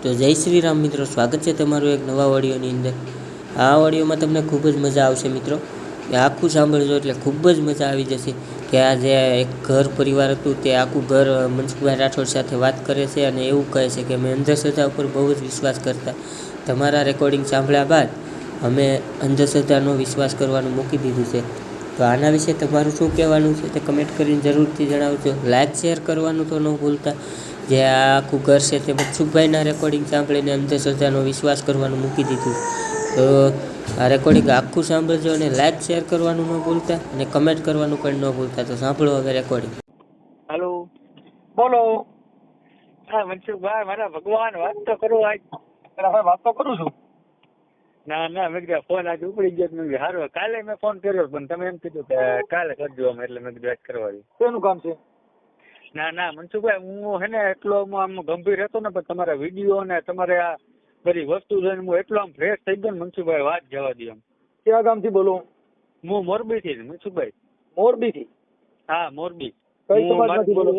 તો જય શ્રી રામ મિત્રો, સ્વાગત છે તમારું એક નવા ઓડિયોની અંદર. આ ઓડિયોમાં તમને ખૂબ જ મજા આવશે મિત્રો. એ આખું સાંભળજો એટલે ખૂબ જ મજા આવી જશે કે આ જે એક ઘર પરિવાર હતું તે આખું ઘર મનસુખભાઈ રાઠોડ સાથે વાત કરે છે અને એવું કહે છે કે અમે અંધશ્રદ્ધા ઉપર બહુ જ વિશ્વાસ કરતા. તમારા રેકોર્ડિંગ સાંભળ્યા બાદ અમે અંધશ્રદ્ધાનો વિશ્વાસ કરવાનું મૂકી દીધું છે. તો આના વિશે તમારું શું કહેવાનું છે તે કમેન્ટ કરીને જરૂરથી જણાવજો. લાઇક શેર કરવાનું તો ન ભૂલતા. જે આ આખું ઘર છે તે મનસુખભાઈના રેકોર્ડિંગ સાંભળીને અંધશ્રદ્ધાનો વિશ્વાસ કરવાનું મૂકી દીધું. તો આ રેકોર્ડિંગ આખું સાંભળજો અને લાઇક શેર કરવાનું ન ભૂલતા અને કમેન્ટ કરવાનું પણ ન ભૂલતા. તો સાંભળો હવે રેકોર્ડિંગ. હેલો, બોલો. હા મનસુખભાઈ, મારા ભગવાન વાત તો કરો આજ. ભાઈ વાત તો કરું છું. ના મેં કીધું ફોન આજે ઉપડી ગયો. મેં કીધું હારું, કાલે મેં ફોન કર્યો પણ તમે એમ કીધું કે કાલે કરજો અમે, એટલે મેં કીધું આજ કરવા દઉં. શેનું કામ છે? ના મનસુખભાઈ, હું હે ને એટલો આમ ગંભીર હતો ને, પણ તમારા વિડીયો ને તમારે આ બધી વસ્તુ જોઈને હું એટલો આમ ફ્રેશ થઈ ગયો ને મનસુખભાઈ, વાત જવા દો. એમ ક્યાં ગામથી બોલો? હું મોરબી થી મનસુખભાઈ. મોરબી થી? હા મોરબી. કઈ સમાજમાંથી બોલો?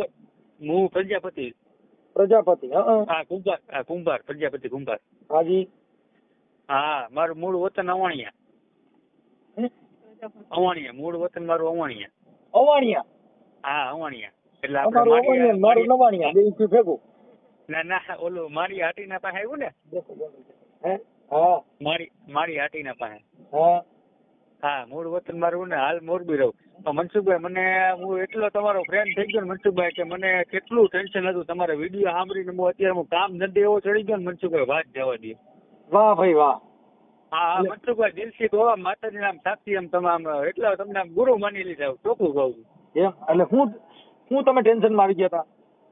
હું પ્રજાપતિ. પ્રજાપતિ? હા કુંભાર પ્રજાપતિ કુંભાર. હાજી. હા, મારું મૂળ વતન અવાણિયા. મૂળ વતન મારું અવાણિયા. અવાણિયા? હા અવાણિયા. એટલે અમારું અવાણિયા, મારું નવાણિયા, બે ભેગું. ના ઓલું મારી હાટીના પાસે આવ્યું ને. હે? હા. મારી હાટીના પાસે. હા. હા, મૂળ વતન મારું ને હાલ મોરબી રહું. તો મનસુખભાઈ, મને હું એટલો તમારો ફ્રેન્ડ થઈ ગયો ને મનસુખભાઈ, કે મને કેટલું ટેન્શન હતું તમારા વિડીયો સાંભળીને. અત્યારે હું કામ નથી એવો ચડી ગયો ને મનસુખભાઈ, વાત જવા દે. વાહ ભાઈ વાહ. હા મનસુખભાઈ, દિલથી ગોવા માતાજી નામ સાક્ષી એમ તમે આમ એટલા તમને આમ ગુરુ માની લીધા, ચોખ્ખું કહું છું. એમ? એટલે હું તમે ટેન્શન માં આવી ગયા હતા?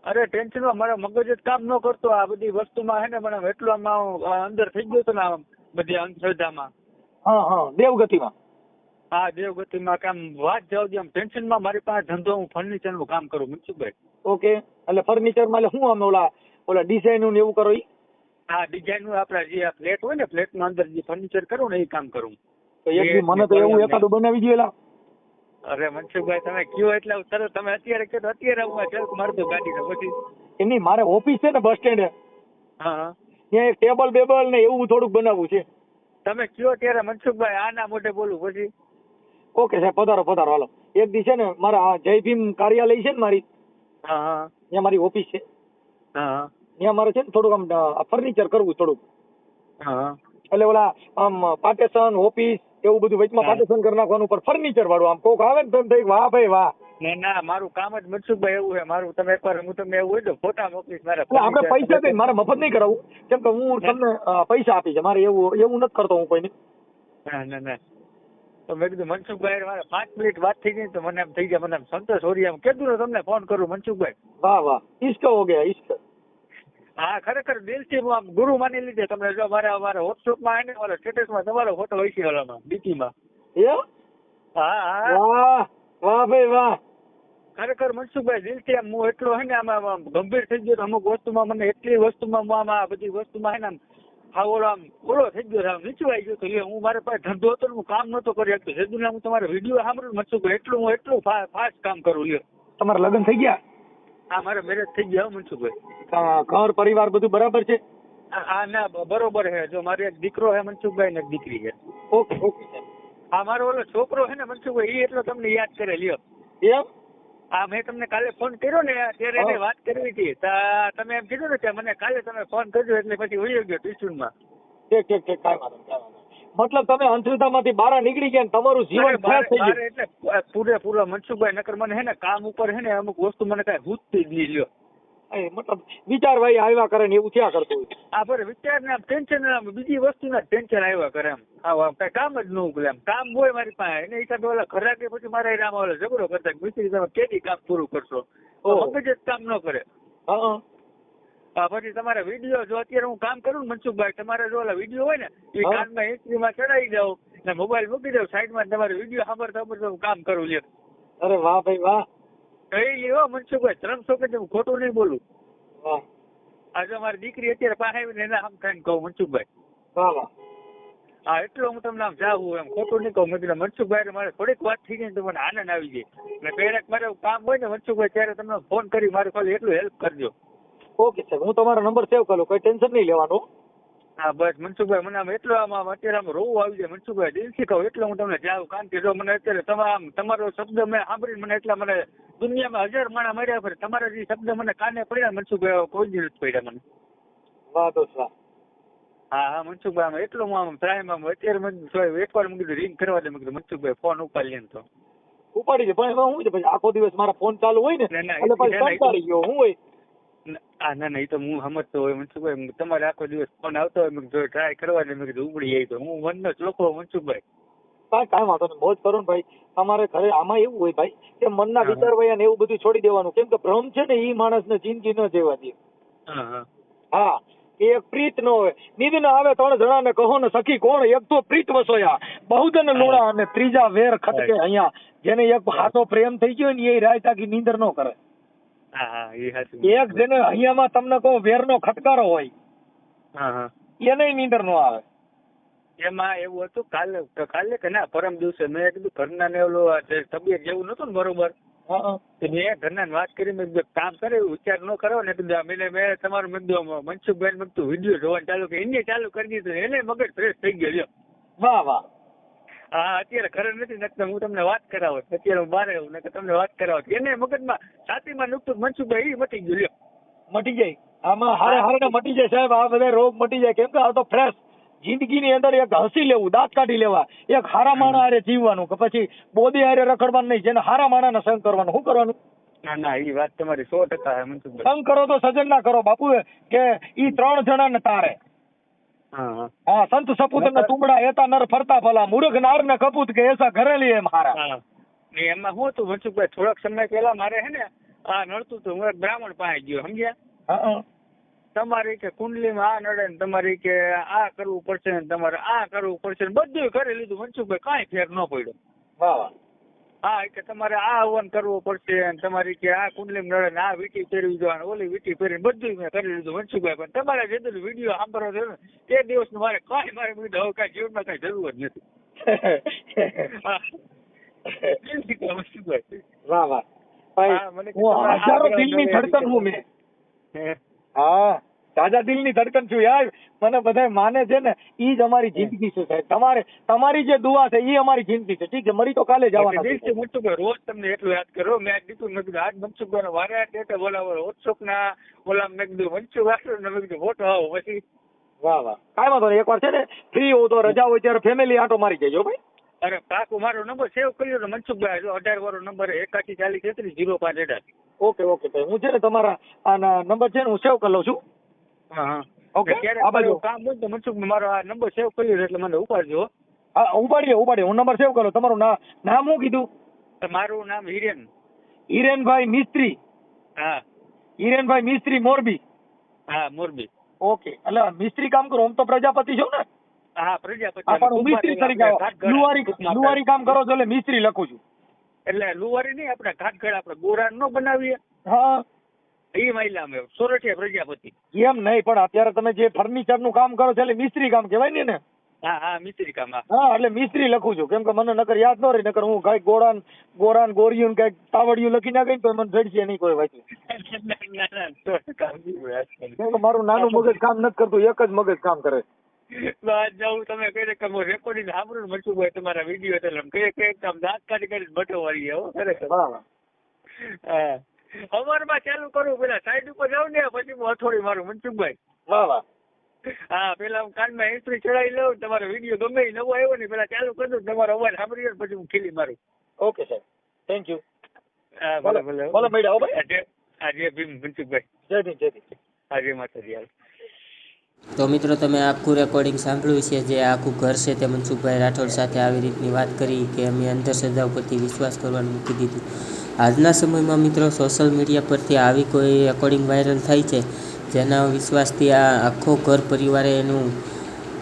અરે ટેન્શનમાં મારા મગજ જ કામ ન કરતો. આ બધી વસ્તુમાં હે ને મને એટલો અંદર થઈ ગયો હતો ને આમ બધી અંધશ્રદ્ધામાં. હા દેવગતિમાં. હા દેવગતિમાં કામ વાત જાવ દે. આમ ટેન્શનમાં મારી પાસે ધંધો, હું ફર્નિચર નું કામ કરું મનસુખભાઈ. ઓકે, એટલે ફર્નિચર માં એટલે હું આમ ઓલા ડિઝાઇન નું એવું કરો? હા ડિઝાઇન નું આપડા જે ફ્લેટ હોય ને, ફ્લેટ માં અંદર જે ફર્નિચર કરું ને એ કામ કરું. તો એક મને તો એવું એકાદું બનાવી દો. અરે મનસુખભાઈ, તમે કયો એટલે તરત તમે અત્યારે કહો તો અત્યારે હું ચલક મારી દઉં ગાડી ને પછી. એમની મારે ઓફિસ છે ને બસ સ્ટેન્ડે. હા ત્યાં એક ટેબલ બેબલ ને એવું થોડુંક બનાવવું છે. તમે કયો ત્યારે મનસુખભાઈ, આના મોઢે બોલું પછી. ઓકે સાહેબ, પધારો હાલો. એક દી છે ને મારા જય ભીમ કાર્યાલય છે ને મારી, હા ત્યાં મારી ઓફિસ છે. હા ત્યાં મારે છે ને થોડુંક આમ ફર્નિચર કરવું થોડુંક. હા એટલે ઓલા આમ પાર્ટેશન ઓફિસ એવું બધું વચમાં પાર્ટેશન કરી નાખવાનું, પર ફર્નિચર વાળું. આમ કોક આવે ને તો એમ થાય વાહ ભાઈ વાહ. ના મારું કામ જ મનસુખભાઈ એવું છે મારું. તમે એકવાર હું તમને એવું હોય તો ફોટા મોકલીશ મારા. આપણે પૈસા દઈને મારે મફત નહીં કરાવવું, કેમ કે હું તમને પૈસા આપી છે. મારે એવું નથી કરતો હું કોઈને. ના તો મેં કીધું મનસુખભાઈ મારે 5 મિનિટ વાત થઈ ગઈ તો મને એમ થઈ ગયા, મને એમ સંતોષ હોરી. એમ કીધું તમને ફોન કરું મનસુખભાઈ. વાહ ઈશ્ક હો ગયા ઈશ્ક. હા ખરેખર દિલથી હું આમ ગુરુ માની લીધે. તમે જો મારા વોટ્સઅપમાં આવે ને મારા સ્ટેટસમાં તમારો ફોટો હોય છે ઓલામાં ડીપીમાં. હા વાહ ભાઈ વાહ. ખરેખર મનસુખભાઈ દિલથી આમ હું એટલો હે ને આમાં ગંભીર થઈ ગયો. અમુક વસ્તુમાં મને એટલી વસ્તુમાં હું આમાં બધી વસ્તુમાં હે ને આમ ઓલો થઈ ગયો, આમ નીચવાઈ ગયો. તો હું મારે પાસે ધંધો હતો ને હું કામ નતો કરી શકતો. જેદુને હું તમારો વિડીયો સાંભળું મનસુખભાઈ, હું એટલું ફાસ્ટ કામ કરું લ્યો. તમારા લગ્ન થઈ ગયા? હા મારે મેરેજ થઈ ગયા મનસુખભાઈ. ઘર પરિવાર બધું બરાબર છે? હા ના બરોબર છે. જો મારે એક દીકરો છે મનસુખભાઈ ને એક દીકરી છે. ઓકે. હા મારો ઓલો છોકરો છે ને મનસુખભાઈ, એ એટલો તમને યાદ કરે લ્યો. એમ? હા, મેં તમને કાલે ફોન કર્યો ને ત્યારે એને વાત કરવી હતી. તમે એમ કીધું ને કે મને કાલે તમે ફોન કરજો, એટલે પછી વયો ગયો ટ્યુશનમાં. ઠીક કાંઈ વાંધો. મતલબ તમે અંધશ્રદ્ધામાંથી બહાર નીકળી ગયા, તમારું જીવન ફ્રેશ થઈ ગયું. એટલે પૂરેપૂરો મનસુખભાઈ. નકર મને હે ને કામ ઉપર હે ને અમુક વસ્તુ મને કઈ ભૂતતી જ નહીં લ્યો. મતલબ વિચાર ભાઈ આવ્યા કરે ને એવું થયા કરતું હોય. હા બરાબર, વિચાર ને ટેન્શન બીજી વસ્તુના ટેન્શન આવ્યા કરે. એમ કઈ કામ જ ન ઉકલે. એમ કામ હોય મારી પાસે એને હિસાબે ઓલા ખરા કે પછી મારા રામ ઓલા ઝઘડો કરતા મિસ્ત્રી તમે કેદી કામ પૂરું કરશો, મગજ જ કામ ન કરે. પછી તમારા વિડીયો જો અત્યારે હું કામ કરું ને મનસુખભાઈ, તમારે જો ઓલા વિડીયો હોય ને એ કાનમાં હિસ્ટ્રીમાં ચડાવી દઉં ને મોબાઈલ મૂકી દઉં સાઈડમાં, તમારે વિડીયો સાંભળતા હું કામ કરું લ્યો. અરે વાહ ભાઈ વાહ. કઈ લ્યો મનસુખભાઈ, 300 કે હું ખોટું નહીં બોલું. આજે મારી દીકરી અત્યારે પાસે આવીને એને આમ ખાઈને કહું મનસુખભાઈ. હા એટલો હું તમને આમ જાવું એમ ખોટું નહીં કહું. મેં કીધું મનસુખભાઈ મારે થોડીક વાત થઈ ગઈ તો મને આનંદ આવી જાય. ને ક્યારેક મારે કામ હોય ને મનસુખભાઈ ત્યારે તમને ફોન કરી મારે ખાલી એટલું હેલ્પ કરજો. ઓકે સાહેબ, હું તમારો નંબર સેવ કરું, કઈ ટેન્શન નહીં લેવાનું. હા બસ મનસુખભાઈ, મને આમ એટલો આમ અત્યારે આમ રોવું આવી જાય મનસુખભાઈ, દિલથી કહું એટલે હું તમને જાઉં. કારણ કે જો મને અત્યારે તમારો શબ્દ મેં સાંભળીને મને એટલા મને દુનિયામાં 1000 માણસ મળ્યા પર તમારા જે શબ્દ મને કાને પડ્યા મનસુખભાઈ, કોઈ જ નથી પડ્યા મને. વાહ દોસ્ત વાહ. હા મનસુખભાઈ, આમ એટલું આમ પ્રાયમાં અત્યારે મેં એકવાર મેં કીધું રિંગ કરવા દે, મેં કીધું મનસુખભાઈ ફોન ઉપાડી લે તો ઉપાડી દે, પણ એમાં શું છે પછી આખો દિવસ મારા ફોન ચાલુ હોય ને એટલે પછી કંટાળી ગયો હું હોય. ના એ તો હું સમજતો હોય મનસુખભાઈ, તમારે આખો દિવસ ફોન આવતો હોય મેં કીધું ટ્રાય કરવા દે, મેં કીધું ઉપડી જાય તો હું મનનો જ લોકો મનસુખભાઈ. કાંઈ વાંધો નહીં, મોજ કરો ને ભાઈ. તમારે ઘરે આમાં એવું હોય ભાઈ કે મનના વિચાર વયા ને એવું બધું છોડી દેવાનું, કેમ કે ભ્રમ છે ને એ માણસને જિંદગી ન જેવા દે. હા, એક પ્રીત ન હોય, નિધ ન આવે 3 જણાને કહો ને સખી કોણ, એક તો પ્રીત વસોયા બહુજન લોડા અને ત્રીજા વેર ખટકે અહીંયા. જેને એક હાથો પ્રેમ થઈ ગયો ને એ રાત આખી નીંદર ન કરે. એક જેને અહીંયામાં તમને કહો વેરનો ખટકારો હોય એને નીંદર ન આવે. એમાં એવું હતું કાલે કે ના પરમ દિવસે મેં કીધું ઘરના ને ઓલું તબિયત જેવું નતું ને બરોબર, મેં ઘરના વાત કરી, મેં કામ કરે વિચાર ન કરો ને મેં તમારું મેં મનસુખભાઈ મેં વિડીયો જોવાનું ચાલુ કે એને ચાલુ કરી દીધું, એને મગજ ફ્રેશ થઈ ગયો. વાહ વાહ. હા અત્યારે ઘરે નથી નકર હું તમને વાત કરાવત, અત્યારે હું બહાર આવું ને તમને વાત કરાવત. એને મગજમાં છાતીમાં નુકતું મનસુખભાઈ એ મટી ગયું. મટી જાય આમાં હારે હારે મટી જાય સાહેબ, આ બધા રોગ મટી જાય. કેમ કે આ તો ફ્રેશ જિંદગીની અંદર એક હસી લેવું, દાંત કાઢી લેવા, એક હારા માણા હારે જીવવાનું, કે પછી બોદી હારે રખડવાનું નહીં, જેને હારા માણાને સંગ કરવાનું. શું કરવાનું? ના એ વાત તમારી 100% મનસુખભાઈ. સંગ કરો તો સજન ના કરો બાપુ, કે ઈ 3 જણાને તારે. હા, સંત સપૂત ને તુમડા એતા નર ફરતા ભલા, મૂર્ખ નાર ને કપૂત કે એસા ઘરેલી એમ હારા. એમાં શું હતું મનસુખભાઈ, થોડાક સમય પહેલા મારે હે ને આ નડતું હતું, હું એક બ્રાહ્મણ પાસે ગયો, સમજ્યા? તમારી કે કુંડલીમાં આ નડે ને તમારી કે આ કરવું પડશે ને તમારે આ કરવું પડશે ને બધું કરી લીધું મનસુખભાઈ, કાંઈ ફેર ન પડ્યો. હા કે તમારે આ હવન કરવું પડશે ને તમારી કે આ કુંડલી નડે ને આ વીટી પહેરવી જવાનું, ઓલી વીટી પહેરીને બધું મેં કરી લીધું મનસુખભાઈ. પણ તમારે જે વિડીયો સાંભળવા થયો ને તે દિવસ મારે કાંઈ મારે હવે કાંઈ જીવનમાં કાંઈ જરૂર જ નથી. મનસુખભાઈ વાહ વાહ. હજારો દિલની ધડકન હું મેં. હા, તાજા દિલની ધડકન છું યાર. મને બધા માને છે ને ઈ જ અમારી જિંદગી છે સાહેબ. તમારી જે દુઆ છે ઈ અમારી જિંદગી છે. ઠીક છે, મરી તો કાલે જવાના છે. મનસુખભાઈ રોજ તમને એટલું યાદ કરો, મેં આજ દીધું મેં કીધું આજ મનસુખભાઈ વારે ડેટે બોલાવો વોટ્સઅપ ના બોલા, મેં કીધું મનસુખ મેં કીધું ફોટો આવો પછી. વાહ વાહ, કાંઈ વાંધો નહીં, એકવાર છે ને ફ્રી હોવ તો રજા હોય ત્યારે ફેમિલી આંટો મારી જજો ભાઈ. અરે પાકું, મારો નંબર સેવ કર્યો તો મનસુખભાઈ 18 વાળો નંબર 8140330518. ઓકે ભાઈ, હું છે ને તમારા આના નંબર છે ને હું સેવ કરી લઉં છું. ઓકે, આ બાજુ કામ હોય તો મનસુખભાઈ મારો આ નંબર સેવ કર્યો એટલે મને ઉપાડજો. હા ઉપાડીએ, હું નંબર સેવ કરો. તમારું નામ શું કીધું? મારું નામ હિરેન. હિરેનભાઈ મિસ્ત્રી. હા, હિરેનભાઈ મિસ્ત્રી, મોરબી. હા મોરબી. ઓકે, એટલે મિસ્ત્રી કામ કરો, આમ તો પ્રજાપતિ છો ને? હા પ્રજાપતિ. પણ મિસ્ત્રી તરીકે લુવારી કામ કરો છો એટલે મિસ્ત્રી લખું છું. એટલે લુવારી નહીં, આપણે ઘાટઘડ આપણે ગોરાન નો બનાવીએ. હા, એ મહિલા અમે સોરઠિયા પ્રજાપતિ. એમ નહીં, પણ અત્યારે તમે જે ફર્નિચર નું કામ કરો છો એટલે મિસ્ત્રી કામ કહેવાય ને? હા મિસ્ત્રી કામ. હા, એટલે મિસ્ત્રી લખું છું, કેમ કે મને નકર યાદ ન રહી. નકર હું કઈક ગોરાન ગોરિયું કઈક તાવડિયું લખી નાખે તો મને જડશે નહીં કોઈ વાંચી. કેમ કે મારું નાનું મગજ કામ નથી કરતું, એક જ મગજ કામ કરે. જવું તમે કહી કે રેકોર્ડિંગ સાંભળું મનસુખભાઈ તમારા વિડીયો એટલે કઈ દાંત કાઢી કાઢી બટો વાળી આવો ખરેખર. હા, અમારમાં ચાલુ કરું, પેલા સાઈડ ઉપર જાઉં ને પછી હું હથોડી મારું મનસુખભાઈ. વાહ વાહ. હા, પેલા હું કાનમાં હિસ્ટ્રી ચડાવી લઉં, તમારો વિડીયો ગમે નવો આવ્યો ને પેલા ચાલુ કરી દઉં, તમારો અવાજ સાંભળી પછી હું ખીલી મારું. ઓકે સાહેબ, થેન્ક યુ. હા ભલે ભલે. ભલે મળ્યા ભાઈ. આજે ભીમ મનસુખભાઈ. જય ભીમ, જય ભીમ. આજે માતાજી. તો મિત્રો તમે આખું રેકોર્ડિંગ સાંભળ્યું છે, જે આખું ઘર છે તે મનસુખભાઈ રાઠોડ સાથે આવી રીતની વાત કરી કે અમે અંધશ્રદ્ધા પરથી વિશ્વાસ કરવાનું મૂકી દીધું. આજના સમયમાં મિત્રો સોશિયલ મીડિયા પરથી આવી કોઈ રેકોર્ડિંગ વાયરલ થાય છે જેના વિશ્વાસથી આ આખો ઘર પરિવારે એનું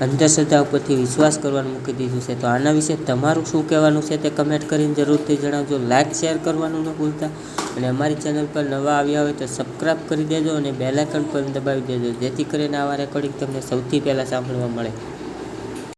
અંધશ્રદ્ધા ઉપરથી વિશ્વાસ કરવાનું મૂકી દીધું છે. તો આના વિશે તમારું શું કહેવાનું છે તે કમેન્ટ કરીને જરૂરથી જણાવજો. લાઇક શેર કરવાનું ન ભૂલતા, અને અમારી ચેનલ પર નવા આવ્યા હોય તો સબસ્ક્રાઈબ કરી દેજો અને બેલ આઇકન પર દબાવી દેજો, જેથી કરીને આવા રેકોર્ડિંગ તમને સૌથી પહેલાં સાંભળવા મળે.